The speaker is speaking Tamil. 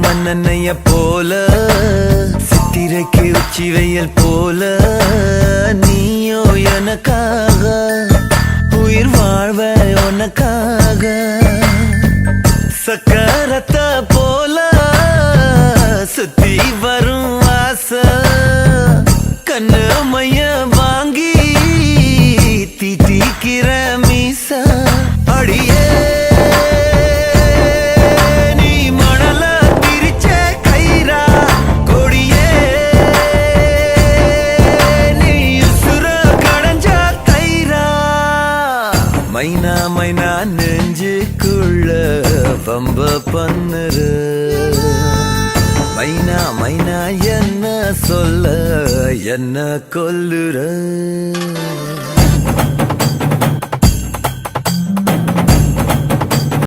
மன்னனைய போல சித்திரைக்கு உச்சி வெயில் போல நீயோ எனக்காக உயிர் வாழ்வ உனக்காக சக்கரத்த போல சுத்தி வரும் ஆசை கண்ணு மைய வாங்கி தீட்டிக்கிற மீசா அடியே மைனா மைனா நெஞ்சுக்குள்ள பம்ப பண்ணுற மைனா மைனா என்ன சொல்ல என்ன கொல்லுற